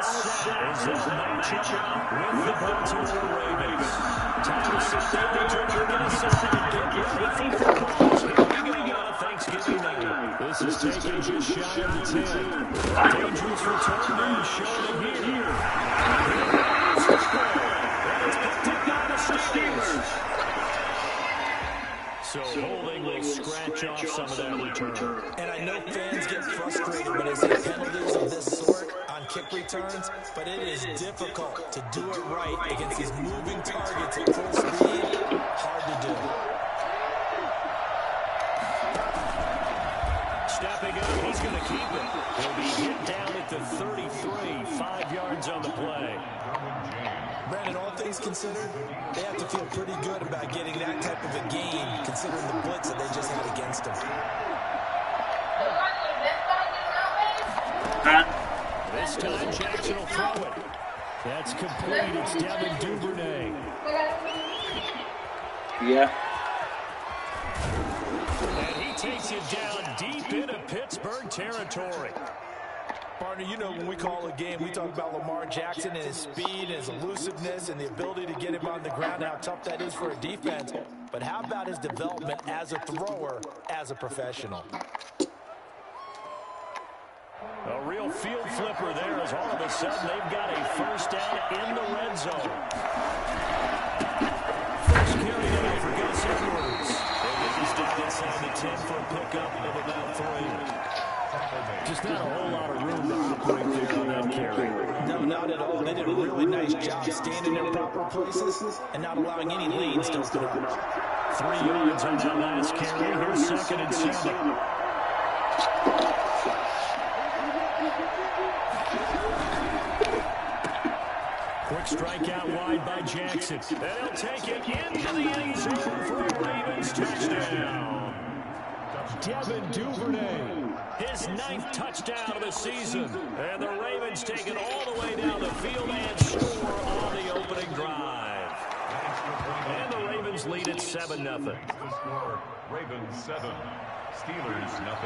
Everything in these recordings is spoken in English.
set as they'll match up with the Baltimore Ravens. Time to sit down and get aside and get ready for footballs. Here we go on a Thanksgiving night. This is taken just shy of the 10. Dangerous return man showing it here. It's picked up by the Steelers. So holding will scratch off some of that return. And I know fans get frustrated when they see penalties of this sort on kick returns, but it is difficult to do it right against these moving targets at full speed. Hard to do. Stepping up, he's going to keep it. He'll be hit down at the 33, 5 yards on the play. Brandon, all things considered, they have to feel pretty good about getting that type of a gain, considering the blitz that they just had against them. This time, Jackson will throw it. That's complete. It's Devin Duvernay. Yeah. And he takes it down deep into Pittsburgh territory. Partner, you know when we call a game, we talk about Lamar Jackson and his speed and his elusiveness and the ability to get him on the ground, how tough that is for a defense. But how about his development as a thrower, as a professional? A real field flipper there as all of a sudden they've got a first down in the red zone. First carry now for Gus Edwards. He's down inside the 10 for a pickup of about 3. Just not a whole lot of room to operate there on that carry. No, not at all. They did a really nice job standing in proper places and not allowing any lanes to open up. 3 yards on that last carry. Here's 2nd and 7. Quick strike out wide by Jackson. They'll take it into the end zone for a Ravens touchdown. Devin Duvernay, his 9th touchdown of the season. And the Ravens take it all the way down the field and score on the opening drive. And the Ravens lead at 7-0. Ravens 7, Steelers 0.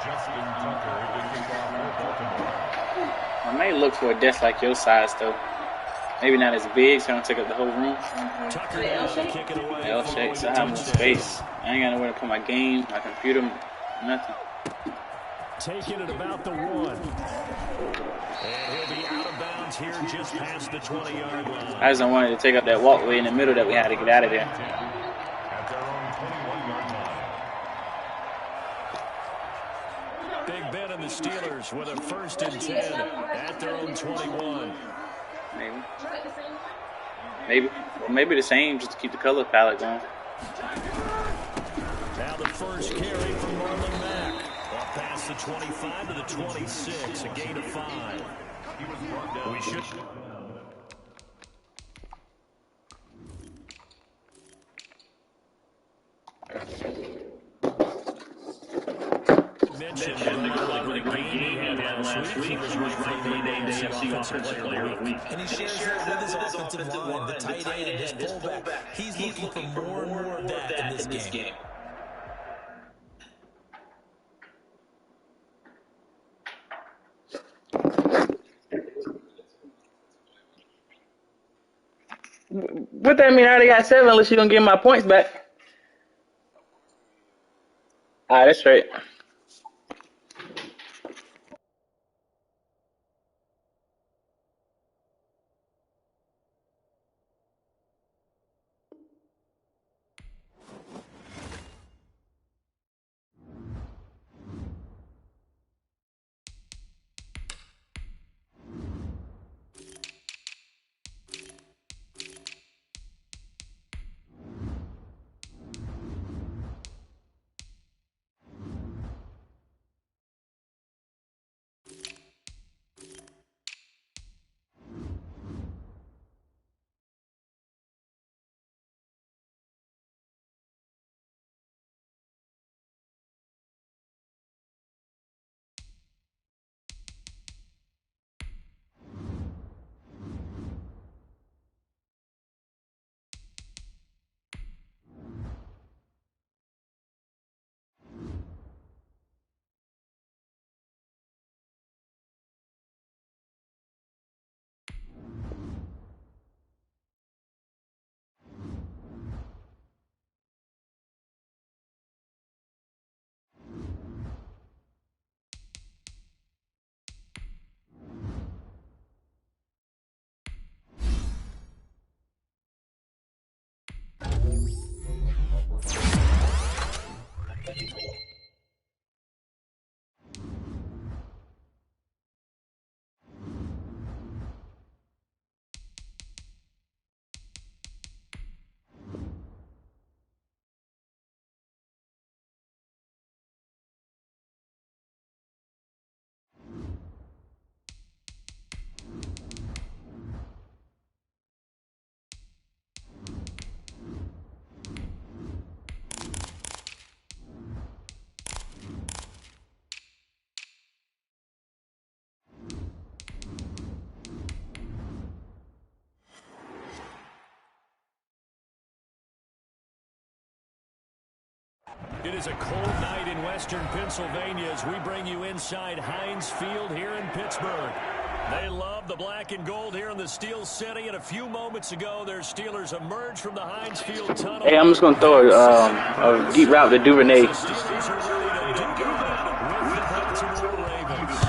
Justin Tucker to kick off for Baltimore. I may look for a desk like your size, though. Maybe not as big, so I don't take up the whole room. L-shaped, so I have more space. I ain't got nowhere to put my game, my computer, nothing. Taking it about the 1. And he'll be out of bounds here just past the 20-yard line. I just don't want to take up that walkway in the middle that we had to get out of there. At their own 21-yard line. Big Ben and the Steelers with a 1st and 10 at their own 21. Maybe the same, just to keep the color palette going. Now the first carry from Marlon Mack. Up past the 25 to the 26, a gain of 5. We should... mentioned the great game he had last week. He was rightfully named the Offensive Player of the Week. And he shares that with his offensive line, the tight end, his fullback. He's looking for more and more of that in this game. What that mean? I already got 7 unless you're going to give my points back. All right, that's right. It is a cold night in western Pennsylvania as we bring you inside Heinz Field here in Pittsburgh. They love the black and gold here in the Steel City, and a few moments ago, their Steelers emerged from the Heinz Field tunnel. Hey, I'm just going to throw a deep route to Duvernay. The Steelers are ready to do that with the Baltimore Ravens.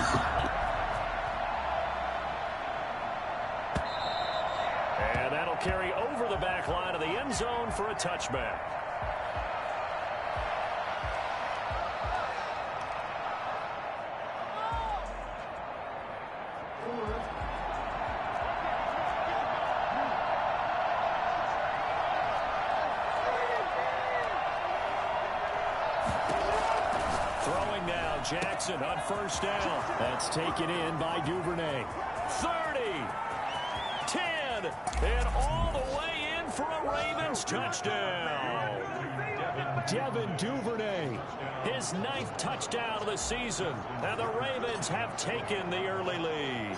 And that'll carry over the back line of the end zone for a touchback. Jackson on first down. That's taken in by Duvernay. 30, 10, and all the way in for a Ravens touchdown. Devin Duvernay, his 9th touchdown of the season, and the Ravens have taken the early lead.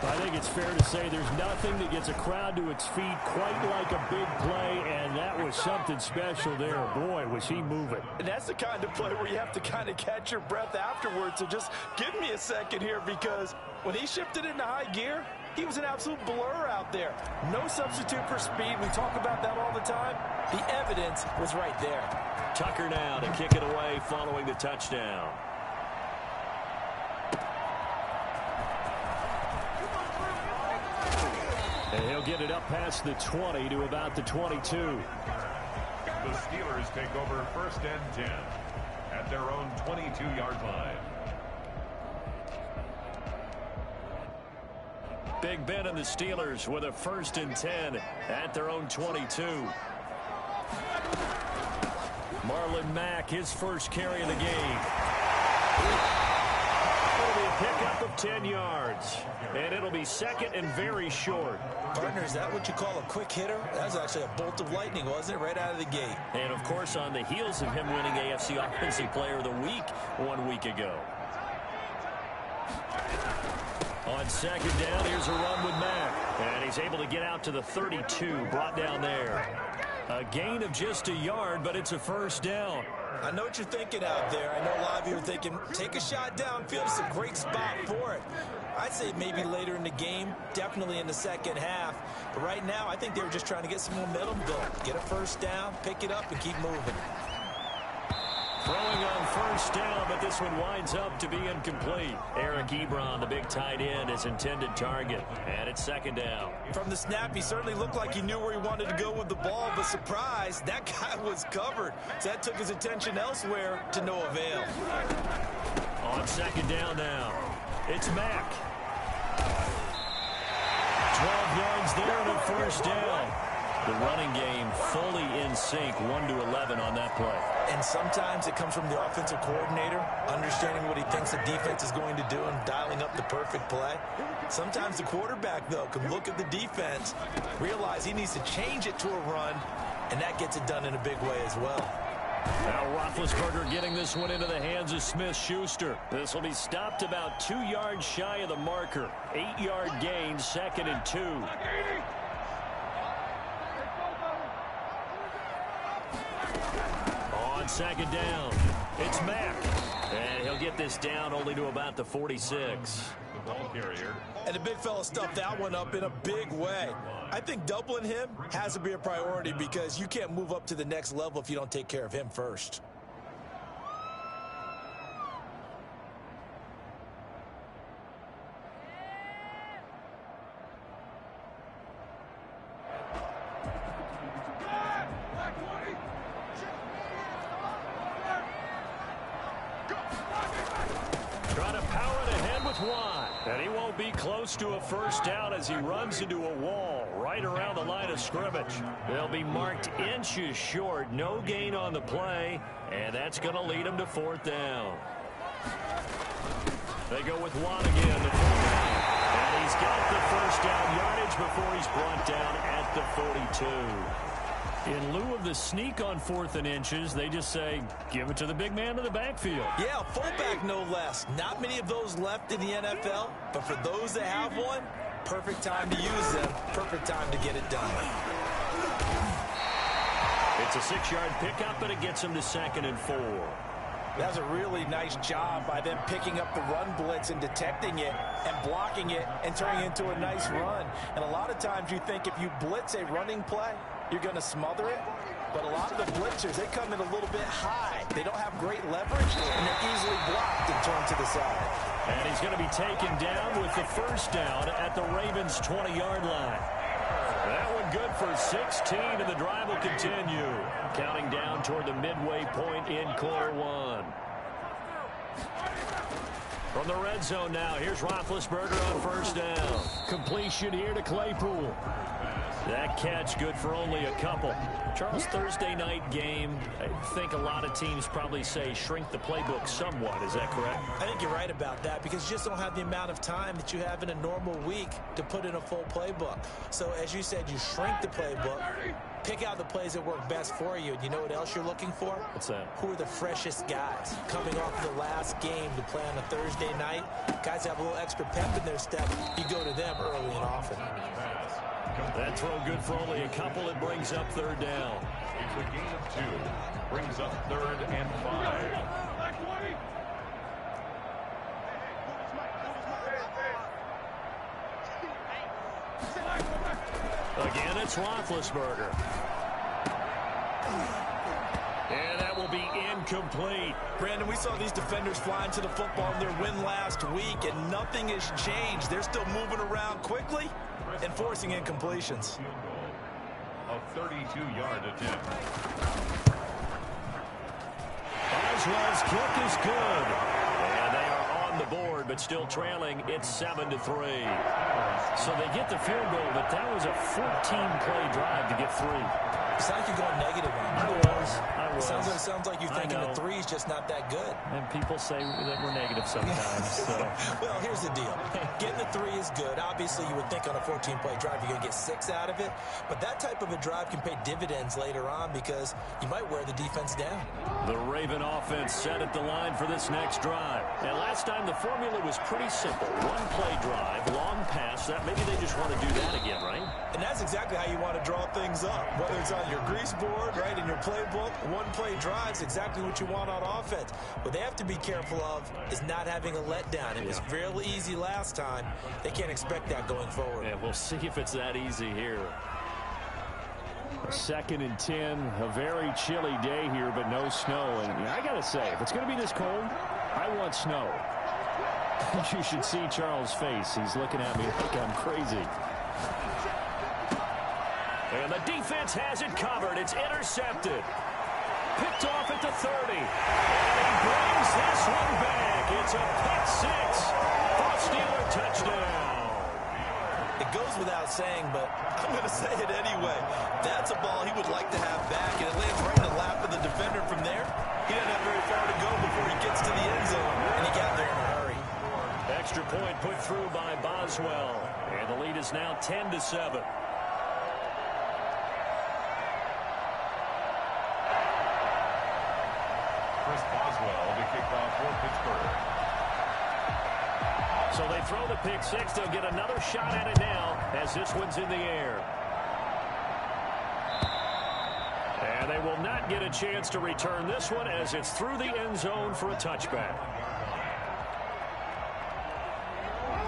I think it's fair to say there's nothing that gets a crowd to its feet quite like a big play, and that was something special there. Boy, was he moving. And that's the kind of play where you have to kind of catch your breath afterwards. So just give me a second here, because when he shifted into high gear, he was an absolute blur out there. No substitute for speed. We talk about that all the time. The evidence was right there. Tucker now to kick it away following the touchdown. And he'll get it up past the 20 to about the 22. The Steelers take over 1st and 10 at their own 22-yard line. Big Ben and the Steelers with a 1st and 10 at their own 22. Marlon Mack, his first carry of the game. It'll be a pickup of 10 yards. And it'll be 2nd and very short. Partner, is that what you call a quick hitter? That was actually a bolt of lightning, wasn't it? Right out of the gate. And, of course, on the heels of him winning AFC Offensive Player of the Week 1 week ago. On 2nd down, here's a run with Mack. And he's able to get out to the 32, brought down there. A gain of just a yard, but it's a 1st down. I know what you're thinking out there. I know a lot of you are thinking, take a shot downfield. It's a great spot for it. I'd say maybe later in the game, definitely in the second half. But right now, I think they were just trying to get some momentum built. Get a 1st down, pick it up, and keep moving. Throwing on 1st down, but this one winds up to be incomplete. Eric Ebron, the big tight end, his intended target. And it's 2nd down. From the snap, he certainly looked like he knew where he wanted to go with the ball, but surprise, that guy was covered. So that took his attention elsewhere to no avail. On 2nd down now, it's Mack. 12 yards there and a 1st down. The running game fully in sync, 1-11 on that play. And sometimes it comes from the offensive coordinator, understanding what he thinks the defense is going to do and dialing up the perfect play. Sometimes the quarterback, though, can look at the defense, realize he needs to change it to a run, and that gets it done in a big way as well. Now Roethlisberger getting this one into the hands of Smith-Schuster. This will be stopped about 2 yards shy of the marker. 8-yard gain, 2nd and 2. On 2nd down, it's Mack. And he'll get this down only to about the 46. The ball carrier. And the big fella stuffed that one up in a big way. I think doubling him has to be a priority because you can't move up to the next level if you don't take care of him first. And he won't be close to a 1st down as he runs into a wall right around the line of scrimmage. They'll be marked inches short, no gain on the play, and that's going to lead him to 4th down. They go with Watt again to 4th down. And he's got the 1st down yardage before he's brought down at the 42. In lieu of the sneak on 4th and inches, they just say, give it to the big man in the backfield. Yeah, fullback no less. Not many of those left in the NFL, but for those that have one, perfect time to use them. Perfect time to get it done. It's a 6-yard pickup, and it gets him to 2nd and 4. That's a really nice job by them picking up the run blitz and detecting it and blocking it and turning it into a nice run. And a lot of times you think if you blitz a running play, you're going to smother it. But a lot of the blitzers, they come in a little bit high. They don't have great leverage, and they're easily blocked and turned to the side. And he's going to be taken down with the first down at the Ravens' 20-yard line. That one good for 16, and the drive will continue. Counting down toward the midway point in quarter one. From the red zone now, here's Roethlisberger on first down. Completion here to Claypool. That catch good for only a couple. Charles, Thursday night game, I think a lot of teams probably say shrink the playbook somewhat. Is that correct? I think you're right about that because you just don't have the amount of time that you have in a normal week to put in a full playbook. So as you said, you shrink the playbook, pick out the plays that work best for you. And you know what else you're looking for? What's that? Who are the freshest guys coming off the last game to play on a Thursday night? Guys have a little extra pep in their step. You go to them early and often. That throw good for only a couple. It brings up third down. It's a gain of 2. Brings up 3rd and 5. Again, it's Roethlisberger. And that will be incomplete. Brandon, we saw these defenders flying to the football in their win last week, and nothing has changed. They're still moving around quickly and forcing incompletions. A 32-yard attempt. Boswell's kick is good. And they are on the board, but still trailing. It's 7-3. So they get the field goal, but that was a 14-play drive to get 3. It sounds like you're going negative on I it. was. It sounds like you're thinking the 3 is just not that good. And people say that we're negative sometimes. So. Well, here's the deal. Getting the 3 is good. Obviously, you would think on a 14-play drive you're going to get 6 out of it. But that type of a drive can pay dividends later on because you might wear the defense down. The Raven offense set at the line for this next drive. And last time the formula was pretty simple. One-play drive, long pass. That maybe they just want to do that again, right? And that's exactly how you want to draw things up. Whether it's on your grease board, right, in your playbook, one-play drives exactly what you want on offense. What they have to be careful of is not having a letdown. It was real easy last time. They can't expect that going forward. Yeah, we'll see if it's that easy here. 2nd and 10, a very chilly day here, but no snow. And I got to say, if it's going to be this cold, I want snow. You should see Charles' face. He's looking at me like I'm crazy. And the defense has it covered. It's intercepted. Picked off at the 30. And he brings this one back. It's a pick 6 for a Steeler touchdown. It goes without saying, but I'm going to say it anyway. That's a ball he would like to have back, and it lands right in the lap of the defender from there. He doesn't have very far to go before he gets to the end zone, and he got there in a hurry. Extra point put through by Boswell. And the lead is now 10-7. Chris Boswell to kick off for Pittsburgh. So they throw the pick 6. They'll get another shot at it now as this one's in the air. And they will not get a chance to return this one as it's through the end zone for a touchback.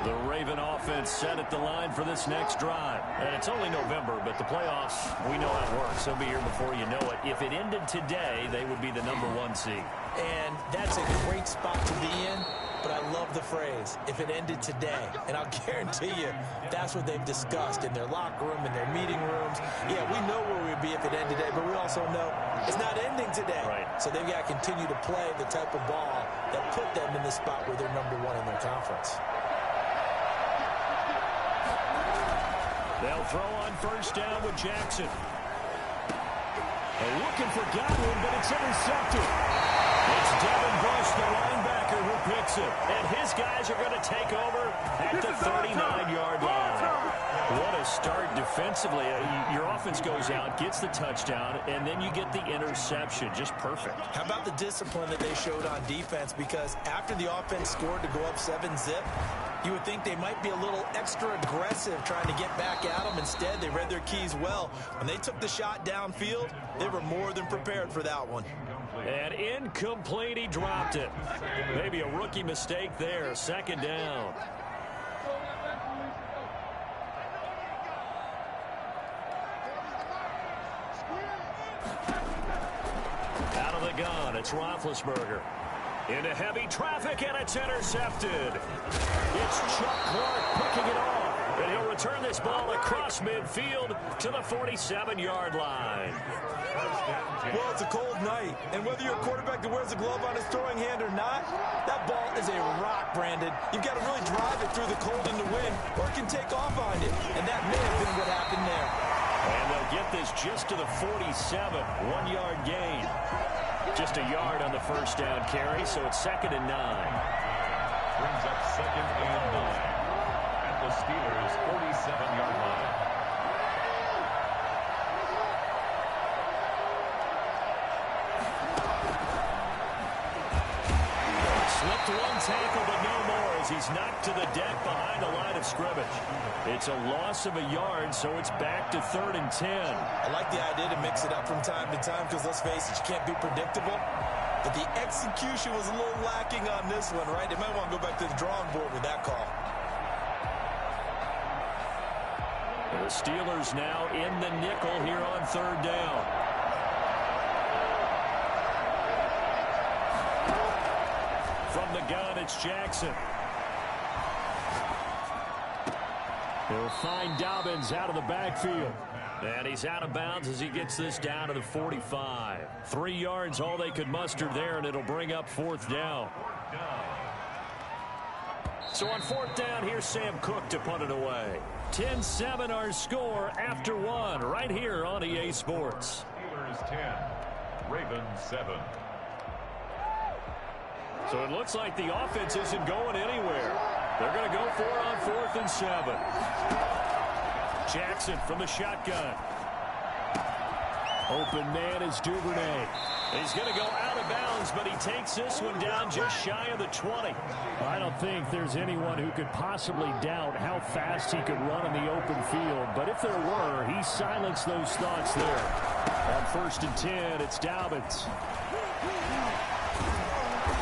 The Raven offense set at the line for this next drive. And it's only November, but the playoffs, we know how it works. They'll be here before you know it. If it ended today, they would be the #1 seed. And that's a great spot to be in, but I love the phrase, if it ended today. And I'll guarantee you, that's what they've discussed in their locker room, in their meeting rooms. Yeah, we know where we'd be if it ended today, but we also know it's not ending today. Right. So they've got to continue to play the type of ball that put them in the spot where they're #1 in their conference. They'll throw on first down with Jackson. They're looking for Godwin, but it's intercepted. It's Devin Bush, the linebacker, who picks it. And his guys are going to take over at the 39-yard line. What a start defensively. Your offense goes out, gets the touchdown, and then you get the interception. Just perfect. How about the discipline that they showed on defense? Because after the offense scored to go up 7-zip, You would think they might be a little extra aggressive trying to get back at them. Instead, they read their keys well. When they took the shot downfield, they were more than prepared for that one. And incomplete, he dropped it. Maybe a rookie mistake there, second down. Out of the gun, it's Roethlisberger. Into heavy traffic, and it's intercepted. It's Chuck Clark picking it off. And he'll return this ball across midfield to the 47-yard line. Well, it's a cold night, and whether you're a quarterback that wears a glove on his throwing hand or not, that ball is a rock, Brandon. You've got to really drive it through the cold and the wind, or it can take off on you, and that may have been what happened there. And they'll get this just to the 47, 1-yard gain. Just a yard on the first down carry, so it's 2nd and 9. Brings up 2nd and 9 at the Steelers' 47-yard line. Slipped one tackle, but no more as he's knocked to the deck behind the line of scrimmage. It's a loss of a yard, so it's back to 3rd and 10. I like the idea to mix it up from time to time because, let's face it, you can't be predictable. But the execution was a little lacking on this one, right? They might want to go back to the drawing board with that call. The Steelers now in the nickel here on 3rd down. From the gun, it's Jackson. He'll find Dobbins out of the backfield. And he's out of bounds as he gets this down to the 45. 3 yards, all they could muster there, and it'll bring up 4th down. So on 4th down, here's Sam Cook to punt it away. 10-7 our score after 1 right here on EA Sports. Steelers 10, Ravens 7. So it looks like the offense isn't going anywhere. They're going to go for it on 4th and 7. Jackson from the shotgun. Open man is Duvernay. He's going to go out of bounds, but he takes this one down just shy of the 20. I don't think there's anyone who could possibly doubt how fast he could run in the open field. But if there were, he silenced those thoughts there. On 1st and 10, it's Dobbins.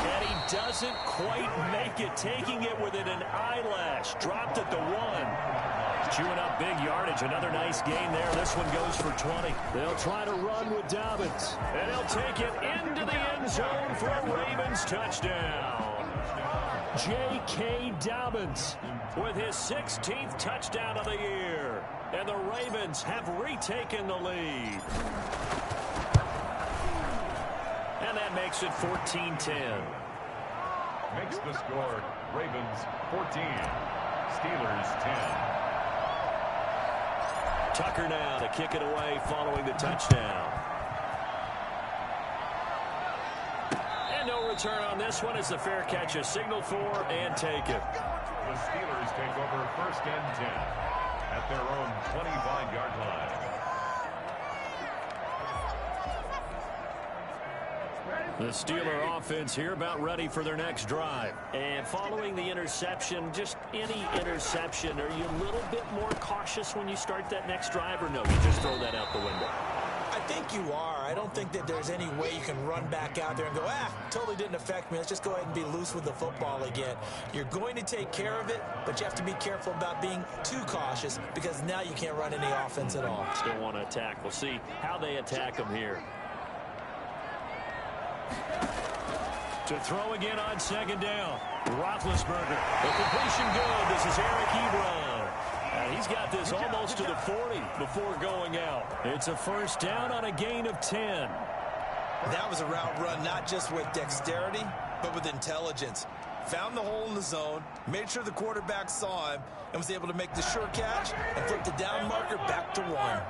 And he doesn't quite make it, taking it within an eyelash. Dropped at the 1. Chewing up big yardage. Another nice gain there. This one goes for 20. They'll try to run with Dobbins. And he'll take it into the end zone for a Ravens touchdown. J.K. Dobbins with his 16th touchdown of the year. And the Ravens have retaken the lead. And that makes it 14-10. Makes the score Ravens 14, Steelers 10. Tucker now to kick it away following the touchdown. And no return on this one as the fair catch is signaled for and taken. The Steelers take over 1st and 10 at their own 25-yard line. The Steeler offense here about ready for their next drive. And following the interception, just any interception, are you a little bit more cautious when you start that next drive, or no, you just throw that out the window? I think you are. I don't think that there's any way you can run back out there and go, totally didn't affect me. Let's just go ahead and be loose with the football again. You're going to take care of it, but you have to be careful about being too cautious because now you can't run any offense at all. Still want to attack. We'll see how they attack them here. To throw again on 2nd down. Roethlisberger. The completion good. This is Eric Ebron. And he's got this almost to the 40 before going out. It's a 1st down on a gain of 10. That was a route run not just with dexterity, but with intelligence. Found the hole in the zone, made sure the quarterback saw him, and was able to make the sure catch and flip the down marker back to 1.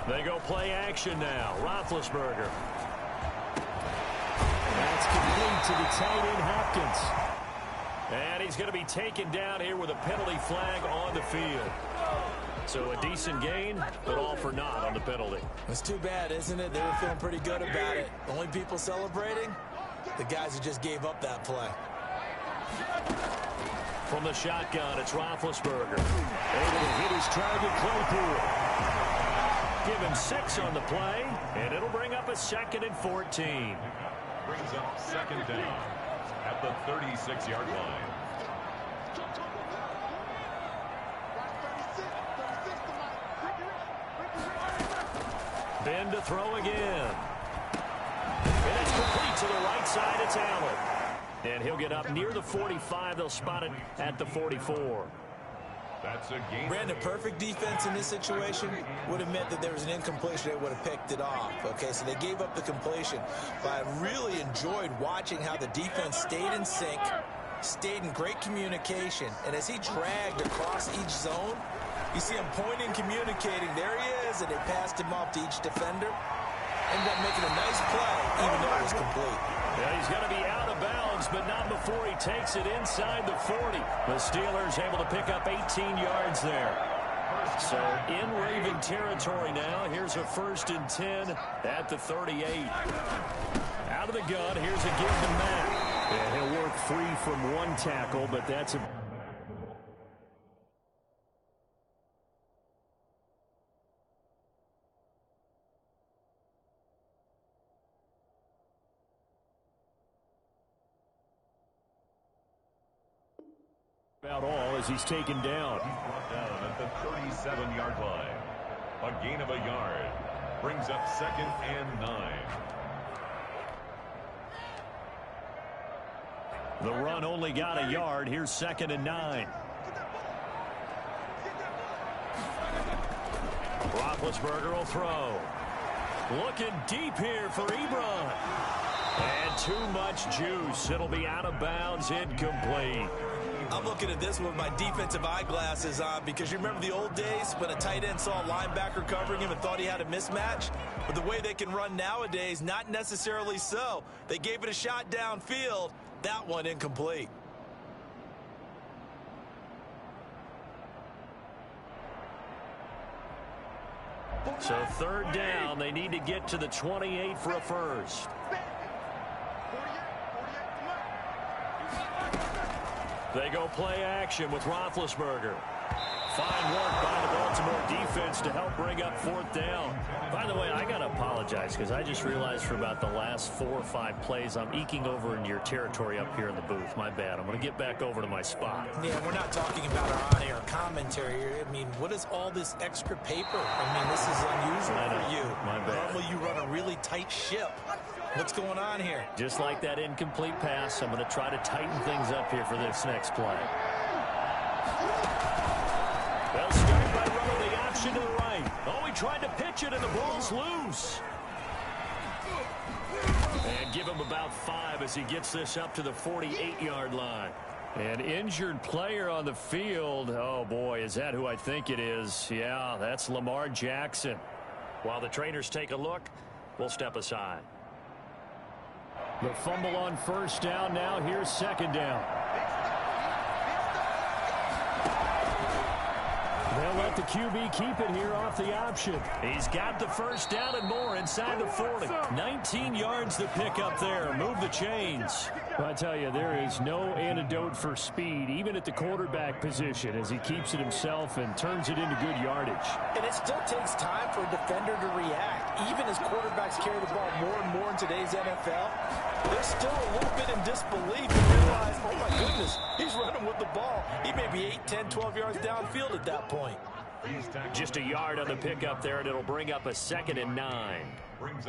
They go play action now. Roethlisberger. That's complete to the tight end, Hopkins. And he's going to be taken down here with a penalty flag on the field. So a decent gain, but all for naught on the penalty. It's too bad, isn't it? They were feeling pretty good about it. The only people celebrating, The guys who just gave up that play. From the shotgun, it's Roethlisberger. Able to hit his target, Claypool. Give him 6 on the play, and it'll bring up a 2nd and 14. Brings up 2nd down at the 36-yard line. Ben to throw again. And it's complete to the right side. It's Allen. And he'll get up near the 45. They'll spot it at the 44. That's a game. Brandon, perfect defense in this situation would have meant that there was an incompletion. They would have picked it off. Okay, so they gave up the completion. But I really enjoyed watching how the defense stayed in sync, stayed in great communication. And as he dragged across each zone, you see him pointing, communicating. There he is, and they passed him off to each defender. Ended up making a nice play, even though it was complete. Yeah, he's going to be out of bounds, but not before he takes it inside the 40. The Steelers able to pick up 18 yards there. So in Raven territory now. Here's a 1st and 10 at the 38. Out of the gun, here's a give to Matt. Yeah, he'll work free from one tackle, but that's a... about all as he's taken down. He's brought down at the 37-yard line. A gain of a yard. Brings up 2nd and 9. The run only got a yard. Here's 2nd and 9. Roethlisberger will throw. Looking deep here for Ebron. And too much juice. It'll be out of bounds, incomplete. I'm looking at this with my defensive eyeglasses on because you remember the old days when a tight end saw a linebacker covering him and thought he had a mismatch? But the way they can run nowadays, not necessarily so. They gave it a shot downfield. That one incomplete. So 3rd down. They need to get to the 28 for a first. They go play action with Roethlisberger. Fine work by the Baltimore defense to help bring up 4th down. By the way, I got to apologize because I just realized for about the last 4 or 5 plays, I'm eking over into your territory up here in the booth. My bad. I'm going to get back over to my spot. Yeah, we're not talking about our on-air commentary. I mean, what is all this extra paper? I mean, this is unusual for you. My bad. Normally you run a really tight ship. What's going on here? Just like that incomplete pass, I'm going to try to tighten things up here for this next play. They'll start by running the option to the right. Oh, he tried to pitch it, and the ball's loose. And give him about 5 as he gets this up to the 48-yard line. An injured player on the field. Oh, boy, is that who I think it is? Yeah, that's Lamar Jackson. While the trainers take a look, we'll step aside. The fumble on 1st down. Now here's 2nd down. They'll let the QB keep it here off the option. He's got the 1st down and more inside the 40. 19 yards to pick up there. Move the chains. I tell you, there is no antidote for speed, even at the quarterback position, as he keeps it himself and turns it into good yardage. And it still takes time for a defender to react. Even as quarterbacks carry the ball more and more in today's NFL, they're still a little bit in disbelief and realize, oh my goodness, he's running with the ball. He may be 8, 10, 12 yards downfield at that point. Just a yard on the pickup there, and it'll bring up a 2nd and 9.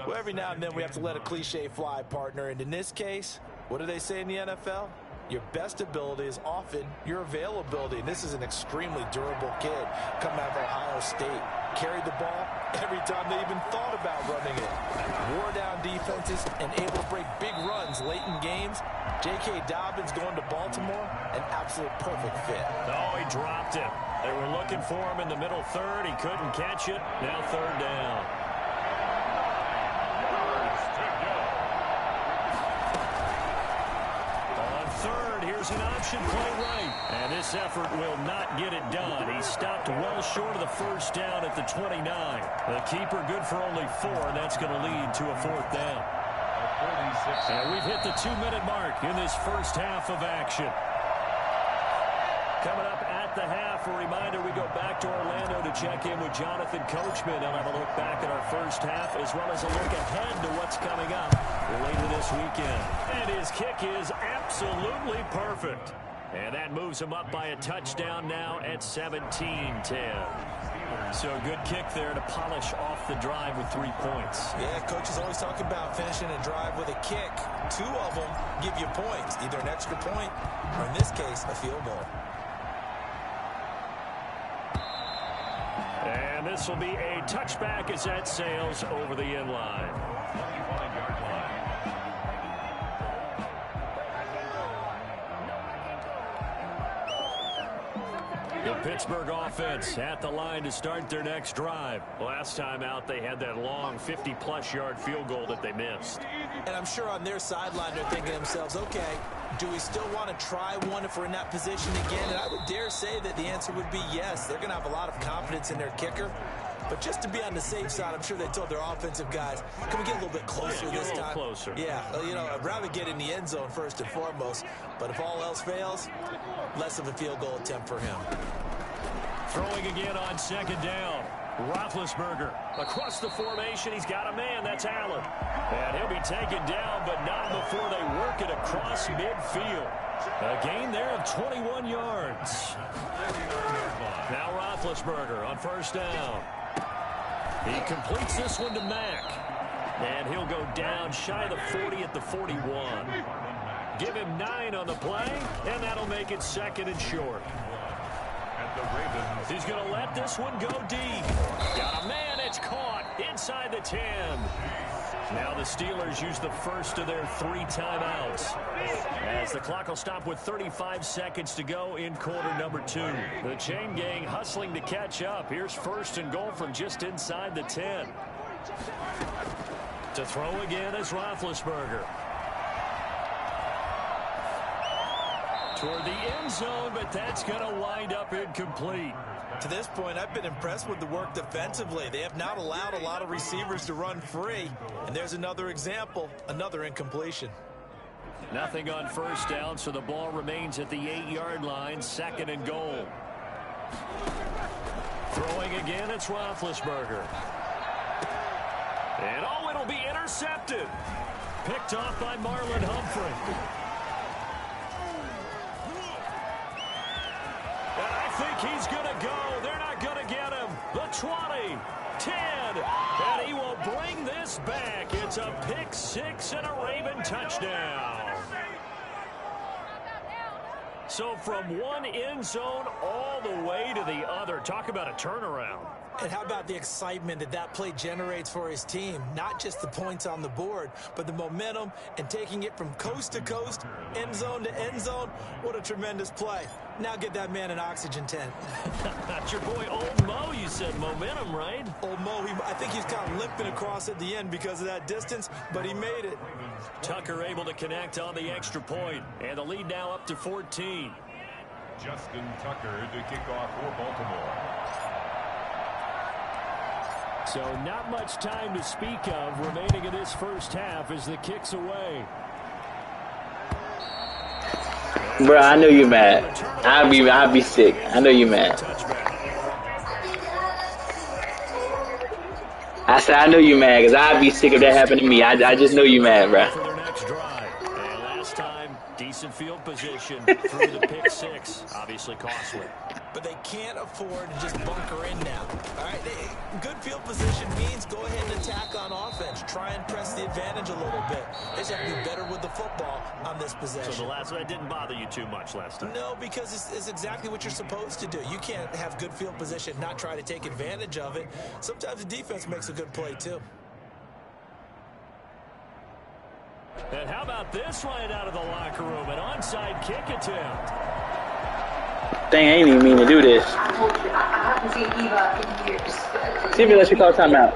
Well, every now and then we have to let a cliche fly, partner. And in this case, what do they say in the NFL? Your best ability is often your availability. And this is an extremely durable kid coming out of Ohio State. Carried the ball every time they even thought about running it. Wore down defenses and able to break big runs late in games. J.K. Dobbins going to Baltimore, an absolute perfect fit. Oh, he dropped it. They were looking for him in the middle 3rd. He couldn't catch it. Now 3rd down. On 3rd, here's an option play right. And this effort will not get it done. He stopped well short of the 1st down at the 29. The keeper good for only 4, and that's going to lead to a 4th down. And we've hit the 2-minute mark in this first half of action. Coming up at the half, a reminder, we go back to Orlando to check in with Jonathan Coachman. I'll have a look back at our first half as well as a look ahead to what's coming up later this weekend. And his kick is absolutely perfect. And that moves him up by a touchdown now at 17-10. So a good kick there to polish off the drive with 3 points. Yeah, coach is always talking about finishing a drive with a kick. 2 of them give you points, either an extra point or, in this case, a field goal. And this will be a touchback as that sails over the end line. The Pittsburgh offense at the line to start their next drive. Last time out, they had that long 50-plus yard field goal that they missed. And I'm sure on their sideline they're thinking to themselves, okay, do we still want to try one if we're in that position again? And I would dare say that the answer would be yes. They're going to have a lot of confidence in their kicker. But just to be on the safe side, I'm sure they told their offensive guys, can we get a little bit closer this time? A little closer. Yeah, you know, I'd rather get in the end zone first and foremost. But if all else fails, less of a field goal attempt for him. Throwing again on second down. Roethlisberger across the formation. He's got a man. That's Allen. And he'll be taken down, but not before they work it across midfield. A gain there of 21 yards. Now Roethlisberger on first down. He completes this one to Mack. And he'll go down shy of the 40 at the 41. Give him 9 on the play, and that'll make it 2nd and short. He's going to let this one go deep. Got a man. It's caught inside the 10. Now the Steelers use the first of their 3 timeouts, as the clock will stop with 35 seconds to go in quarter number 2. The chain gang hustling to catch up. Here's 1st and goal from just inside the 10. To throw again is Roethlisberger. Toward the end zone, but that's going to wind up incomplete. To this point, I've been impressed with the work defensively. They have not allowed a lot of receivers to run free. And there's another example, another incompletion. Nothing on first down, so the ball remains at the 8-yard line, 2nd and goal. Throwing again, it's Roethlisberger. And oh, it'll be intercepted. Picked off by Marlon Humphrey. And I think he's going to go. They're not going to get him. The 20, 10, and he will bring this back. It's a pick 6 and a Raven touchdown. So from one end zone all the way to the other. Talk about a turnaround. And how about the excitement that that play generates for his team? Not just the points on the board, but the momentum and taking it from coast to coast, end zone to end zone. What a tremendous play. Now get that man an oxygen tent. That's your boy Old Mo. You said momentum, right? Old Mo, I think he's kind of limping across at the end because of that distance, but he made it. Tucker able to connect on the extra point, and the lead now up to 14. Justin Tucker to kick off for Baltimore. So not much time to speak of remaining in this first half as the kick's away. Bro, I know you mad. I'll be sick. I know you mad. I said I know you mad because I'd be sick if that happened to me. I just know you mad, bro. For their next drive. And last time, decent field position through the pick 6. Obviously costly. But they can't afford to just bunker in now. All right, good field position means go ahead and attack on offense. Try and press the advantage a little bit. They just have to be better with the football on this possession. So the last one didn't bother you too much last time? No, because it's exactly what you're supposed to do. You can't have good field position, not try to take advantage of it. Sometimes the defense makes a good play, too. And how about this right out of the locker room? An onside kick attempt. Dang, I ain't even mean to do this. I haven't seen Eva in years. See if you let you call timeout.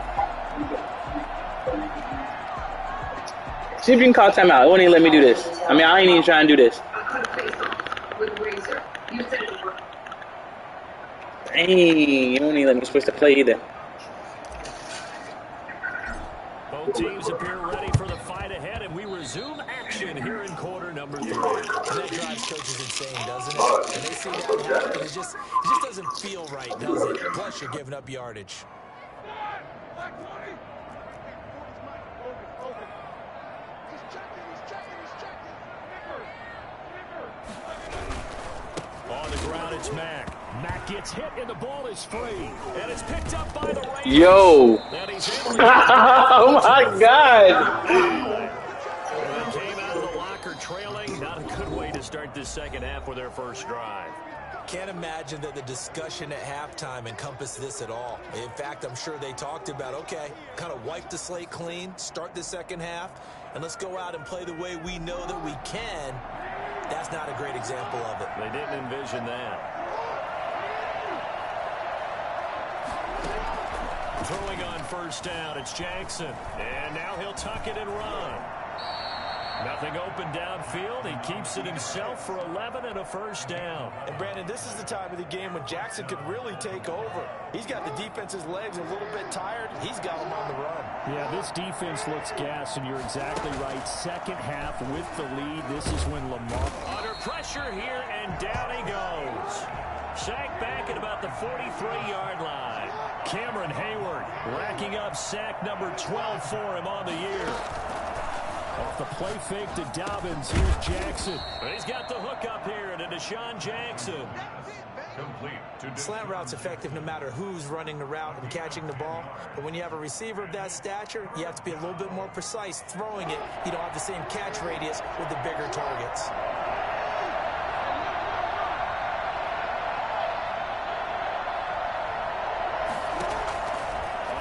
See if you can call timeout. It won't even let me do this. I mean, I ain't even trying to do this. I could have faced it with Razor. You said it before. Dang, you don't even let me switch to play either. Both teams appear ready for the fight ahead, and we resume 3. And that drives coaches insane, doesn't it? When they see that happen, it just doesn't feel right, does it? Plus, you're giving up yardage. On the ground, it's Mack. Mack gets hit, and the ball is free. And it's picked up by the Raiders. Yo. And he's able to Oh, my God. They came out of the locker trailing. Not a good way to start this second half with their first drive. Can't imagine that the discussion at halftime encompassed this at all. In fact, I'm sure they talked about, okay, kind of wipe the slate clean, start the second half, and let's go out and play the way we know that we can. That's not a great example of it. They didn't envision that. Throwing on first down, it's Jackson. And now he'll tuck it and run. Nothing open downfield. He keeps it himself for 11 and a first down. And, Brandon, this is the time of the game when Jackson could really take over. He's got the defense's legs a little bit tired. He's got them on the run. Yeah, this defense looks gassed, and you're exactly right. Second half with the lead. This is when Lamar under pressure here, and down he goes. Sacked back at about the 43-yard line. Cameron Hayward racking up sack number 12 for him on the year. Off the play fake to Dobbins. Here's Jackson. He's got the hook up here to Deshaun Jackson. Slant route's effective no matter who's running the route and catching the ball. But when you have a receiver of that stature, you have to be a little bit more precise throwing it. You don't have the same catch radius with the bigger targets.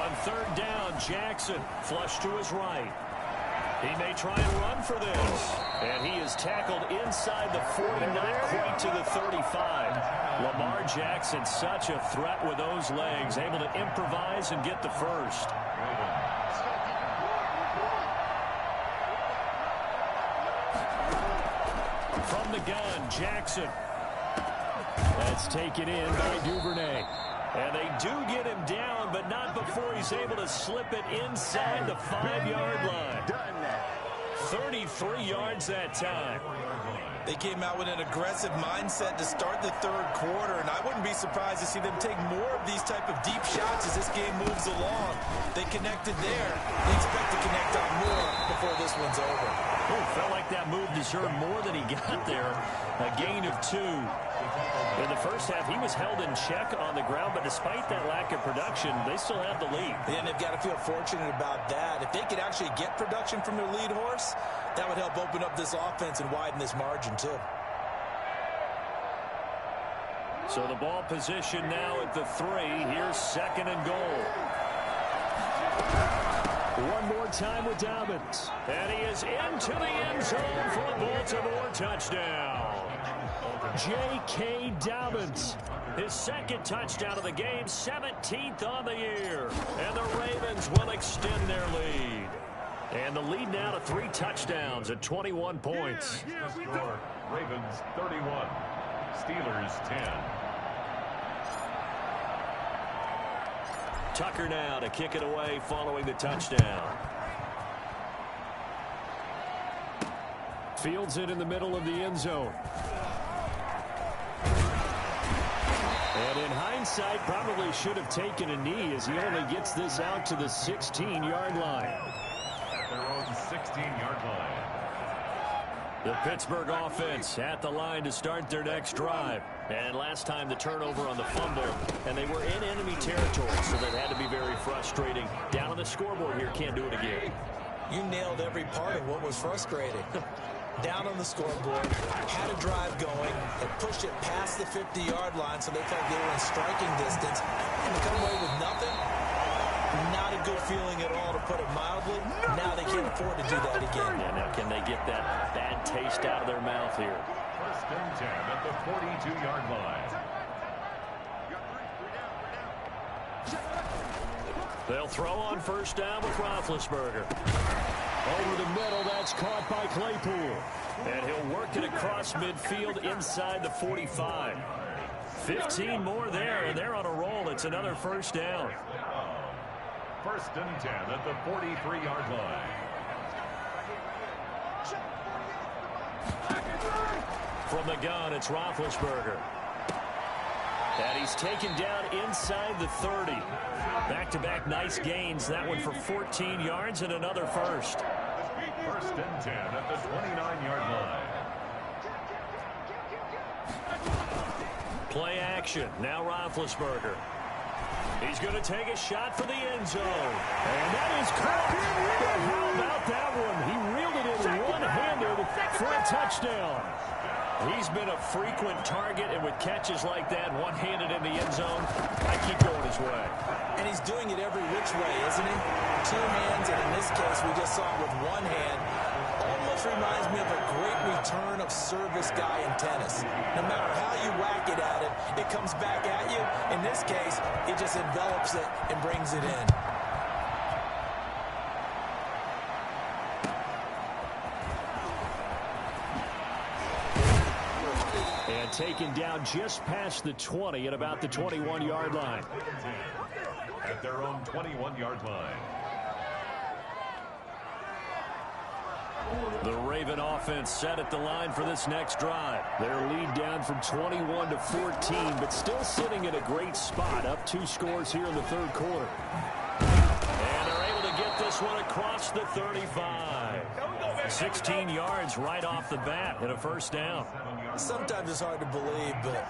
On third down, Jackson flush to his right. He may try and run for this. And he is tackled inside the 40, not quite to the 35. Lamar Jackson, such a threat with those legs, able to improvise and get the first. From the gun, Jackson. That's taken in by Duvernay. And they do get him down, but not before he's able to slip it inside the 5-yard line. 33 yards that time. They came out with an aggressive mindset to start the third quarter, and I wouldn't be surprised to see them take more of these type of deep shots as this game moves along. They connected there. They expect to connect on more before this one's over. Oh, felt like that move deserved more than he got there. A gain of 2. In the first half, he was held in check on the ground, but despite that lack of production, they still have the lead. And they've got to feel fortunate about that. If they could actually get production from their lead horse, that would help open up this offense and widen this margin, too. So the ball position now at the 3. Here's second and goal. One more time with Dobbins. And he is into the end zone for a Baltimore touchdown. J.K. Dobbins, his second touchdown of the game, 17th on the year. And the Ravens will extend their lead. And the lead now to 3 touchdowns at 21 points. Ravens 31, Steelers 10. Tucker now to kick it away following the touchdown. Fields it in the middle of the end zone. And in hindsight, probably should have taken a knee as he only gets this out to the 16-yard line. At their own 16-yard line. The Pittsburgh offense at the line to start their next drive. And last time the turnover on the fumble, and they were in enemy territory, so that had to be very frustrating. Down on the scoreboard here, can't do it again. You nailed every part of what was frustrating. Down on the scoreboard, had a drive going, and pushed it past the 50-yard line, so they felt they were in striking distance. And to come away with nothing, not a good feeling at all, to put it mildly. Now they can't afford to do that again. Yeah, now can they get that bad taste out of their mouth here? First and 10 at the 42-yard line. They'll throw on first down with Roethlisberger. Over the middle, that's caught by Claypool. And he'll work it across midfield inside the 45. 15 more there, and they're on a roll. It's another first down. First and 10 at the 43-yard line. From the gun, it's Roethlisberger. And he's taken down inside the 30. Back-to-back nice gains. That one for 14 yards and another first. First and 10 at the 29-yard line. Play action. Now Roethlisberger. He's going to take a shot for the end zone. And that is caught. How about that one? He reeled it in one-handed for a touchdown. He's been a frequent target, and with catches like that, one-handed in the end zone, I keep going his way. And he's doing it every which way, isn't he? Two hands, and in this case, we just saw it with one hand. Almost reminds me of a great return of service guy in tennis. No matter how you whack it at him, it comes back at you. In this case, he just envelops it and brings it in. And taken down just past the 20 at about the 21-yard line. At their own 21-yard line. The Raven offense set at the line for this next drive. Their lead down from 21 to 14, but still sitting in a great spot, up 2 scores here in the third quarter. And they're able to get this one across the 35. 16 yards right off the bat and a first down. Sometimes it's hard to believe, but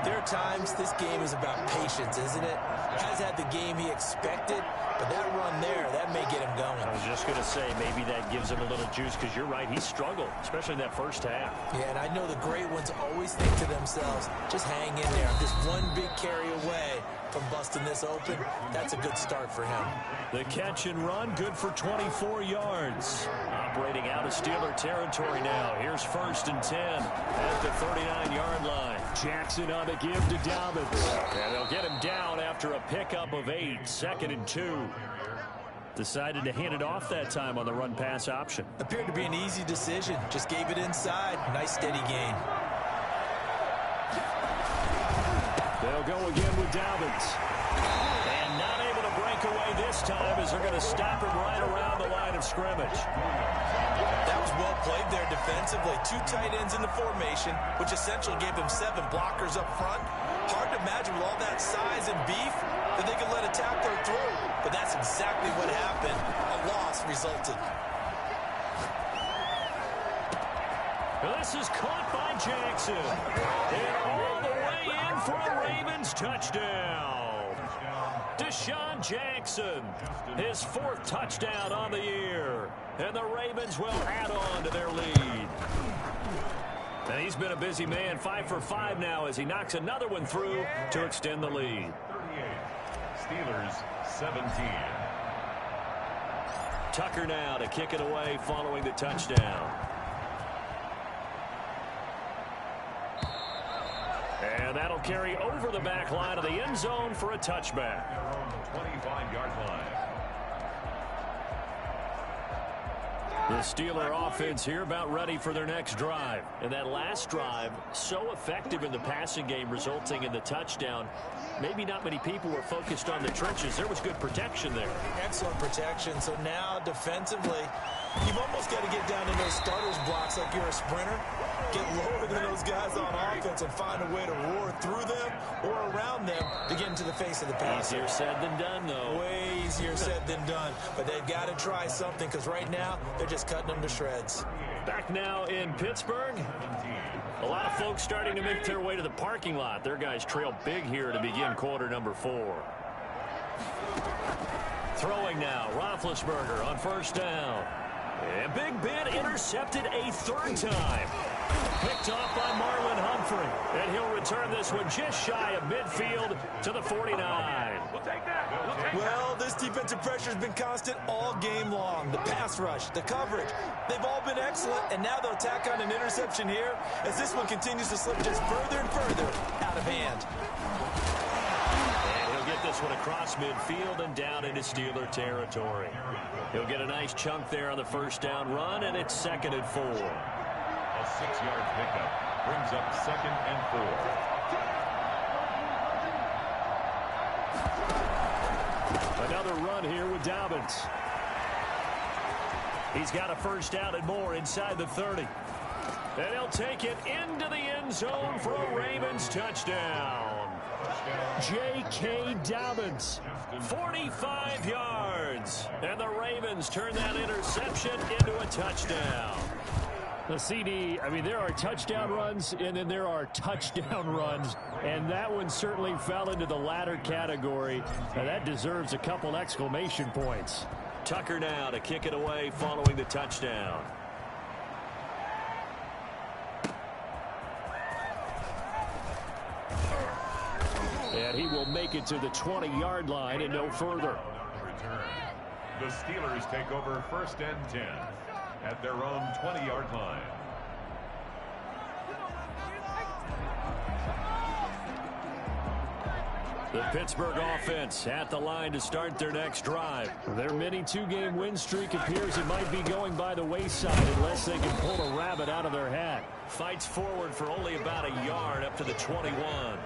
there are times this game is about patience, isn't it? Has had the game he expected, but that run there, that may get him going. I was just going to say, maybe that gives him a little juice, because you're right, he struggled, especially in that first half. Yeah, and I know the great ones always think to themselves, just hang in there. I'm just one big carry away from busting this open. That's a good start for him. The catch and run, good for 24 yards. Operating out of Steeler territory now. Here's first and 10 at the 39-yard line. Jackson on the give to Dobbins. And they'll get him down after a pickup of 8. Second and 2. Decided to hand it off that time on the run-pass option. Appeared to be an easy decision. Just gave it inside. Nice steady gain. They'll go again with Dobbins. And not able to break away this time as they're going to stop him right around the line of scrimmage. That was well played there defensively. 2 tight ends in the formation, which essentially gave them 7 blockers up front. Hard to imagine with all that size and beef that they could let a tackler through. But that's exactly what happened. A loss resulted. This is caught by Jackson. And all the way in for a Ravens touchdown. Deshaun Jackson, his 4th touchdown on the year. And the Ravens will add on to their lead. And he's been a busy man, 5 for 5 now as he knocks another one through to extend the lead. 38, Steelers 17. Tucker now to kick it away following the touchdown. And that'll carry over the back line of the end zone for a touchback. 25-yard line. The Steeler offense here about ready for their next drive. And that last drive, so effective in the passing game, resulting in the touchdown. Maybe not many people were focused on the trenches. There was good protection there. Excellent protection. So now, defensively, you've almost got to get down in those starters blocks like you're a sprinter. Get lower than those guys on offense and find a way to roar through them or around them to get into the face of the passer. Easier said than done, though. Way easier said than done. But they've got to try something, because right now they're just cutting them to shreds. Back now in Pittsburgh. A lot of folks starting to make their way to the parking lot. Their guys trail big here to begin quarter number 4. Throwing now, Roethlisberger on first down. And Big Ben intercepted a 3rd time. Picked off by Marlon Humphrey. And he'll return this one just shy of midfield to the 49. Well, this defensive pressure has been constant all game long. The pass rush, the coverage, they've all been excellent. And now they'll tack on an interception here as this one continues to slip just further and further out of hand. And he'll get this one across midfield and down into Steeler territory. He'll get a nice chunk there on the first down run, and it's 2nd and 4. A 6-yard pickup brings up 2nd and 4. Another run here with Dobbins. He's got a first down and more inside the 30. And he'll take it into the end zone for a Ravens touchdown. J.K. Dobbins, 45 yards. And the Ravens turn that interception into a touchdown. The CD, I mean, there are touchdown runs, and then there are touchdown runs, and that one certainly fell into the latter category. Now, that deserves a couple exclamation points. Tucker now to kick it away following the touchdown. And he will make it to the 20-yard line and no further. Return. The Steelers take over 1st and 10 at their own 20-yard line. The Pittsburgh offense at the line to start their next drive. Their mini two-game win streak appears it might be going by the wayside unless they can pull a rabbit out of their hat. Fights forward for only about a yard up to the 21.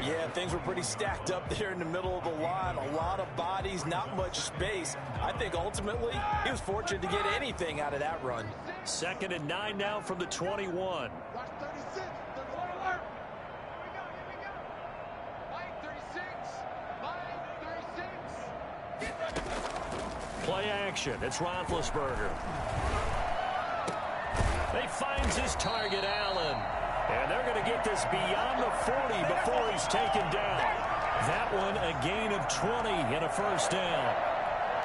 Yeah, things were pretty stacked up there in the middle of the line. A lot of bodies, not much space. I think ultimately he was fortunate to get anything out of that run. 2nd and 9 now from the 21. Play action. It's Roethlisberger. He finds his target, Allen. And they're going to get this beyond the 40 before he's taken down. That one a gain of 20 and a first down.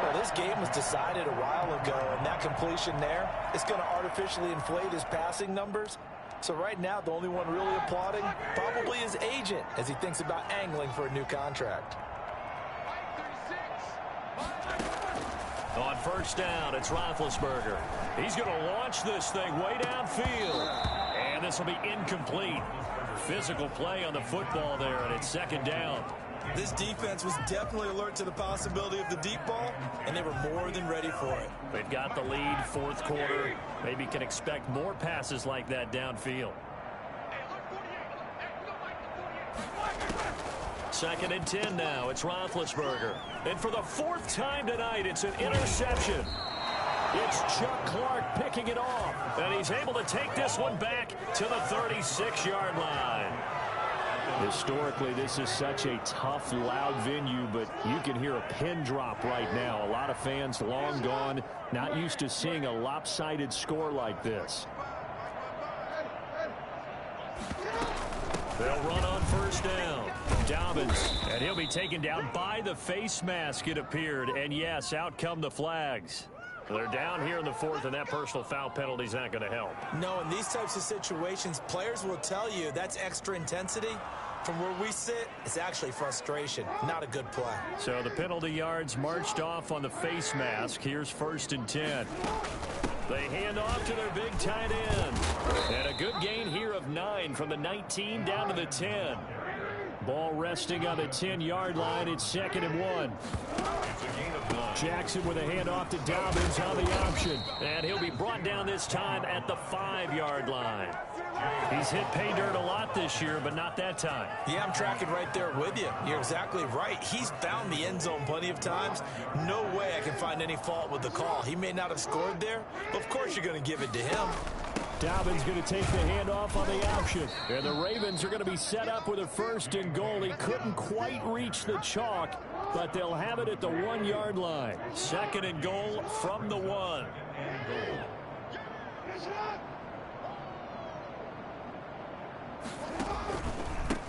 Well, this game was decided a while ago, and that completion there is going to artificially inflate his passing numbers. So right now, the only one really applauding probably his agent as he thinks about angling for a new contract. On first down, it's Roethlisberger. He's going to launch this thing way downfield. And this will be incomplete. Physical play on the football there, and it's 2nd down. This defense was definitely alert to the possibility of the deep ball, and they were more than ready for it. They've got the lead, 4th quarter. Maybe can expect more passes like that downfield. 2nd and 10 now. It's Roethlisberger. And for the 4th time tonight, it's an interception. It's Chuck Clark picking it off. And he's able to take this one back to the 36-yard line. Historically, this is such a tough, loud venue, but you can hear a pin drop right now. A lot of fans long gone, not used to seeing a lopsided score like this. They'll run on first down. Dobbins, and he'll be taken down by the face mask, it appeared. And yes, out come the flags. They're down here in the 4th, and that personal foul penalty is not going to help. No, in these types of situations, players will tell you that's extra intensity. From where we sit, it's actually frustration, not a good play. So the penalty yards marched off on the face mask. Here's 1st and 10. They hand off to their big tight end. And a good gain here of 9 from the 19 down to the 10. Ball resting on the 10-yard line. It's 2nd and 1. Jackson with a handoff to Dobbins on the option. And he'll be brought down this time at the 5-yard line. He's hit pay dirt a lot this year, but not that time. Yeah, I'm tracking right there with you. You're exactly right. He's found the end zone plenty of times. No way I can find any fault with the call. He may not have scored there, but of course you're going to give it to him. Dobbins going to take the handoff on the option. And the Ravens are going to be set up with a 1st and goal. He couldn't quite reach the chalk, but they'll have it at the 1-yard line. 2nd and goal from the 1.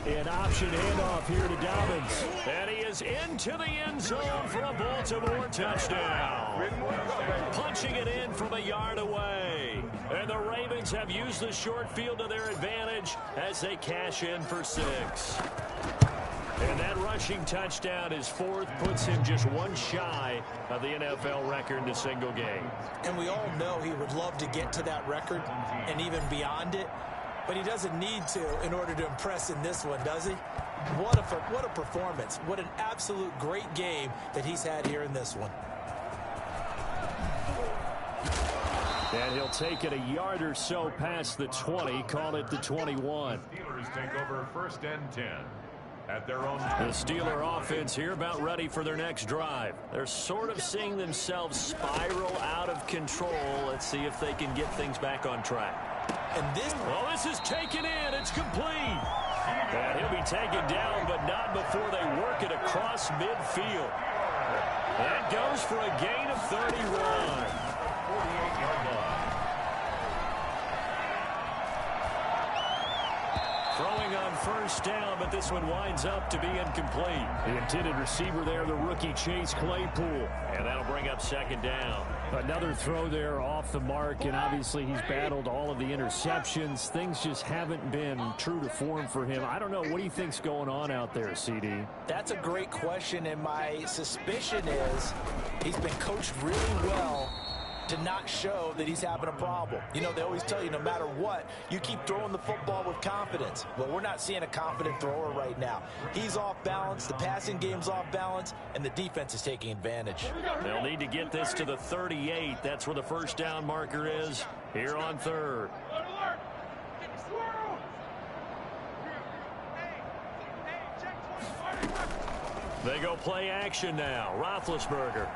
An option handoff here to Dobbins. And he is into the end zone for a Baltimore touchdown. Punching it in from a yard away. And the Ravens have used the short field to their advantage as they cash in for 6. And that rushing touchdown, his 4th, puts him just one shy of the NFL record in a single game. And we all know he would love to get to that record and even beyond it. But he doesn't need to in order to impress in this one, does he? What a performance. What an absolute great game that he's had here in this one. And he'll take it a yard or so past the 20, call it the 21. Steelers take over 1st and 10 at their own. The Steeler offense here about ready for their next drive. They're sort of seeing themselves spiral out of control. Let's see if they can get things back on track. And this is taken in. It's complete. And he'll be taken down, but not before they work it across midfield. That goes for a gain of 31. 48-yard line. Throwing on first down, but this one winds up to be incomplete. The intended receiver there, the rookie Chase Claypool. And that'll bring up second down. Another throw there off the mark, and obviously he's battled all of the interceptions. Things just haven't been true to form for him. I don't know. What do you think's going on out there, CD? That's a great question, and my suspicion is he's been coached really well to not show that he's having a problem. You know, they always tell you no matter what, you keep throwing the football with confidence. Well, we're not seeing a confident thrower right now. He's off balance, the passing game's off balance, and the defense is taking advantage. They'll need to get this to the 38. That's where the first down marker is here on third. They go play action now. Roethlisberger.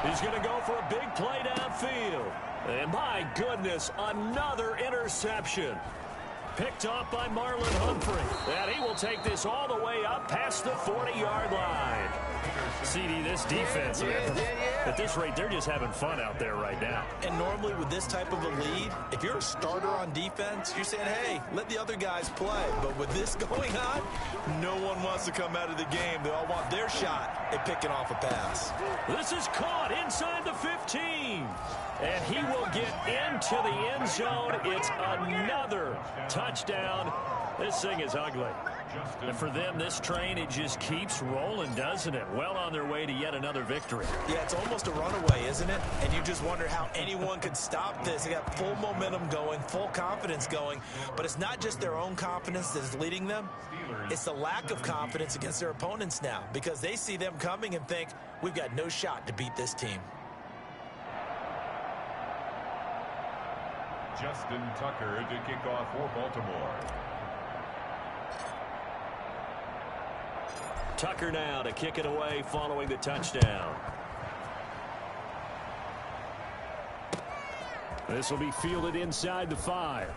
He's going to go for a big play downfield. And my goodness, another interception. Picked off by Marlon Humphrey. And he will take this all the way up past the 40-yard line. CD, this defense, at this rate, they're just having fun out there right now. And normally with this type of a lead, if you're a starter on defense, you're saying, hey, let the other guys play. But with this going on, no one wants to come out of the game. They all want their shot at picking off a pass. This is caught inside the 15. And he will get into the end zone. It's another touchdown. This thing is ugly. And for them, this train, it just keeps rolling, doesn't it? Well on their way to yet another victory. Yeah, it's almost a runaway, isn't it? And you just wonder how anyone could stop this. They got full momentum going, full confidence going. But it's not just their own confidence that's leading them. It's the lack of confidence against their opponents now, because they see them coming and think, we've got no shot to beat this team. Justin Tucker to kick off for Baltimore. Tucker now to kick it away following the touchdown. This will be fielded inside the 5.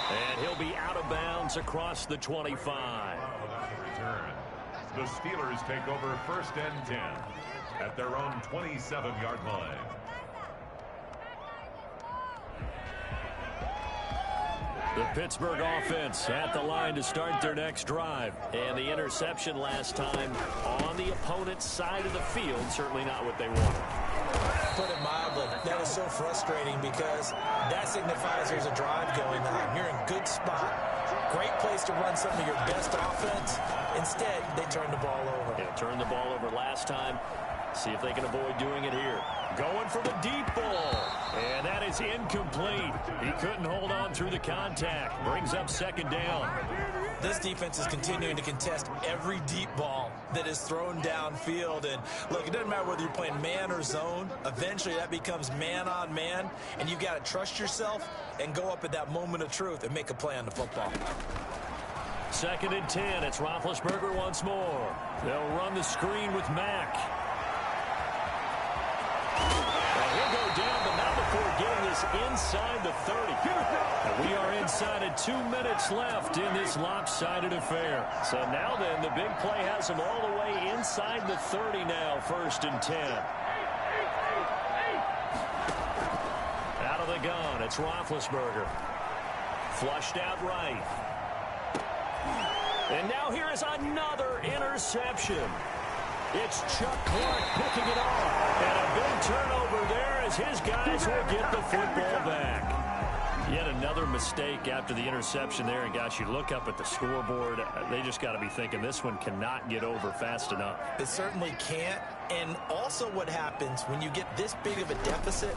And he'll be out of bounds across the 25. Return. The Steelers take over first and 10 at their own 27-yard line. The Pittsburgh offense at the line to start their next drive. And the interception last time on the opponent's side of the field. Certainly not what they wanted. Put it mildly, that is so frustrating because that signifies there's a drive going on. You're in good spot. Great place to run some of your best offense. Instead, they turn the ball over. Yeah, turned the ball over last time. See if they can avoid doing it here. Going for the deep ball. And that is incomplete. He couldn't hold on through the contact. Brings up second down. This defense is continuing to contest every deep ball that is thrown downfield. And look, it doesn't matter whether you're playing man or zone. Eventually that becomes man on man. And you've got to trust yourself and go up at that moment of truth and make a play on the football. Second and 10. It's Roethlisberger once more. They'll run the screen with Mack. He'll go down, but not before getting this inside the 30. And we are inside of 2 minutes left in this lopsided affair. So now then, the big play has him all the way inside the 30 now, first and 10. Out of the gun, it's Roethlisberger. Flushed out right. And now here is another interception. It's Chuck Clark picking it off. And a big turnover there as his guys will get the football back. Yet another mistake after the interception there. And, gosh, you look up at the scoreboard, they just got to be thinking this one cannot get over fast enough. It certainly can't. And also what happens when you get this big of a deficit,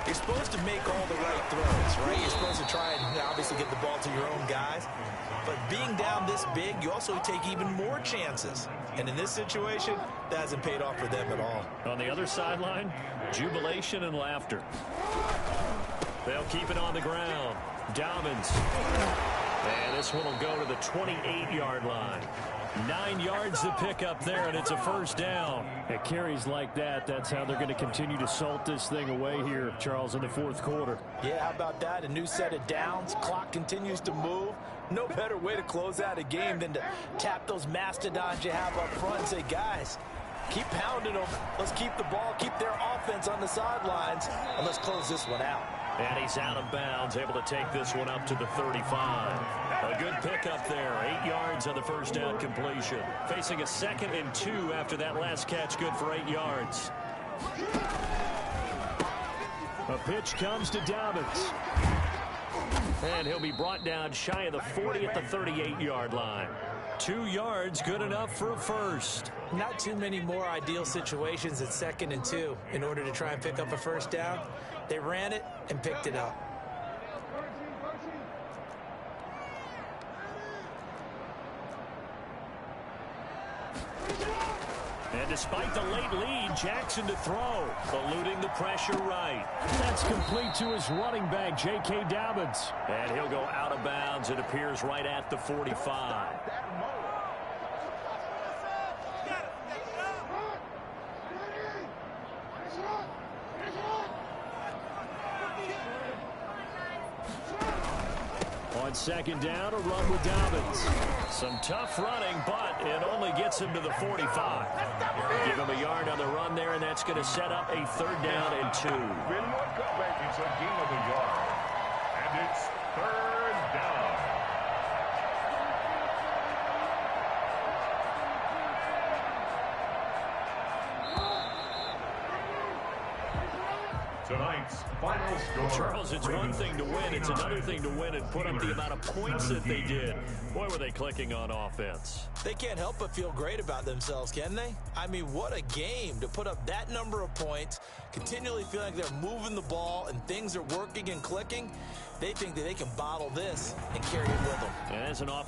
you're supposed to make all the right throws, right? You're supposed to try and obviously get the ball to your own guys. But being down this big, you also take even more chances. And in this situation, that hasn't paid off for them at all. On the other sideline, jubilation and laughter. They'll keep it on the ground. Dobbins. And this one will go to the 28-yard line. 9 yards to pick up there, and it's a first down. At carries like that, that's how they're going to continue to salt this thing away here, Charles, in the fourth quarter. Yeah, how about that? A new set of downs. Clock continues to move. No better way to close out a game than to tap those mastodons you have up front and say, guys, keep pounding them. Let's keep the ball, keep their offense on the sidelines, and let's close this one out. And he's out of bounds, able to take this one up to the 35. A good pickup there, 8 yards on the first down completion. Facing a 2nd and 2 after that last catch, good for 8 yards. A pitch comes to Dobbins. And he'll be brought down shy of the 40 at the 38-yard line. 2 yards, good enough for a first. Not too many more ideal situations at 2nd and 2 in order to try and pick up a first down. They ran it and picked it up. And despite the late lead, Jackson to throw, eluding the pressure right. That's complete to his running back, J.K. Dobbins. And he'll go out of bounds. It appears right at the 45. On 2nd down, a run with Dobbins. Some tough running, but it only gets him to the 45. Give him a yard on the run there, and that's going to set up a 3rd down and 2. It's a gain of a yard. And it's 3rd down. Tonight's final score. Charles, it's one thing to win. It's another thing to win and put up the amount of points that they did. Boy, were they clicking on offense. They can't help but feel great about themselves, can they? I mean, what a game to put up that number of points, continually feeling like they're moving the ball and things are working and clicking. They think that they can bottle this and carry it with them. And as an offense,